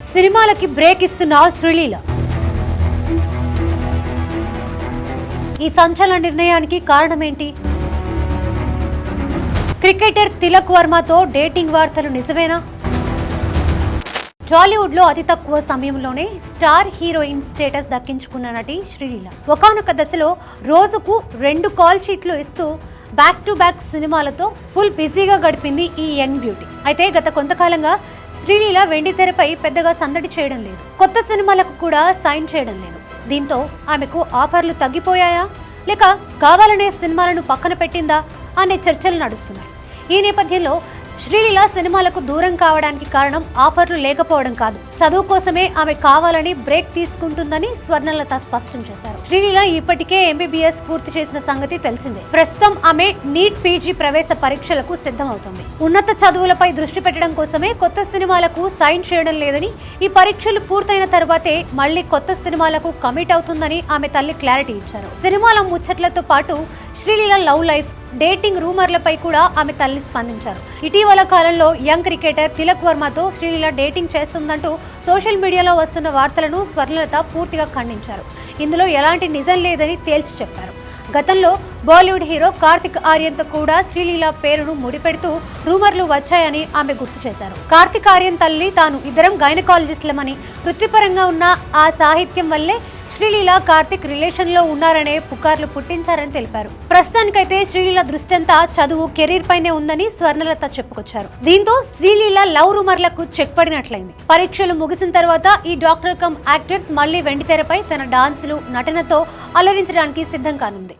సినిమాలకి బ్రేక్ ఇస్తున్న శ్రీలీల. ఈ సంచలన నిర్ణయానికి కారణమేంటి? క్రికెటర్ తిలక్ వర్మతో డేటింగ్ వార్తలు నిజమేనా? టాలీవుడ్ లో అతి తక్కువ సమయంలోనే స్టార్ హీరోయిన్ స్టేటస్ దక్కించుకున్న నటి శ్రీలీల ఒకానొక దశలో రోజుకు 2 కాల్ షీట్లు ఇస్తూ బ్యాక్ టు బ్యాక్ సినిమాలతో ఫుల్ బిజీగా గడిపింది ఈ యంగ్ బ్యూటీ. అయితే గత కొంతకాలంగా శ్రీలీల వెండి తెరపై పెద్దగా సందడి చేయడం లేదు, కొత్త సినిమాలకు కూడా సైన్ చేయడం లేదు. దీంతో ఆమెకు ఆఫర్లు తగ్గిపోయాయా లేక కావాలనే సినిమాలను పక్కన పెట్టిందా అనే చర్చలు నడుస్తున్నాయి. ఈ నేపథ్యంలో శ్రీలీల సినిమాలకు దూరం కావడానికి కారణం ఆఫర్లు లేకపోవడం కాదు, చదువు కోసమే ఆమె కావాలని బ్రేక్ తీసుకుంటుందని స్వర్ణలత స్పష్టం చేశారు. శ్రీలీల ఇప్పటికే ఎంబీబీఎస్ పూర్తి చేసిన సంగతి తెలిసిందే. ప్రస్తుతం ఆమె నీట్ పీజీ ప్రవేశ పరీక్షలకు సిద్ధమవుతుంది. ఉన్నత చదువులపై దృష్టి పెట్టడం కోసమే కొత్త సినిమాలకు సైన్ చేయడం లేదని, ఈ పరీక్షలు పూర్తయిన తర్వాతే మళ్లీ కొత్త సినిమాలకు కమిట్ అవుతుందని ఆమె తల్లి క్లారిటీ ఇచ్చారు. సినిమాల ముచ్చట్లతో పాటు శ్రీలీల లవ్ లైఫ్, డేటింగ్ రూమర్లపై కూడా ఆమె తల్లి స్పందించారు. ఇటీవల కాలంలో యంగ్ క్రికెటర్ తిలక్ వర్మతో శ్రీలీల డేటింగ్ చేస్తుందంటూ సోషల్ మీడియాలో వస్తున్న వార్తలను స్వర్ణలత పూర్తిగా ఖండించారు. ఇందులో ఎలాంటి నిజం లేదని తేల్చి చెప్పారు. గతంలో బాలీవుడ్ హీరో కార్తిక్ ఆర్యన్తో కూడా శ్రీలీల పేరును ముడిపెడుతూ రూమర్లు వచ్చాయని ఆమె గుర్తు చేశారు. కార్తిక్ ఆర్యన్ తల్లి తాను ఇద్దరం గైనకాలజిస్టులమని, వృత్తిపరంగా ఉన్న ఆ సాహిత్యం వల్లే శ్రీలీల కార్తిక్ రిలేషన్ లో ఉన్నారనే పుకార్లు పుట్టించారని తెలిపారు. ప్రస్తుతానికైతే శ్రీలీల దృష్టంతా చదువు, కెరీర్ పైనే ఉందని స్వర్ణలత చెప్పుకొచ్చారు. దీంతో శ్రీలీల లవ్ రూమర్లకు చెక్ పడినట్లయింది. పరీక్షలు ముగిసిన తర్వాత ఈ డాక్టర్ కమ్ యాక్టర్స్ మళ్లీ వెండితెరపై తన డాన్సులు, నటనతో అలరించడానికి సిద్ధం కానుంది.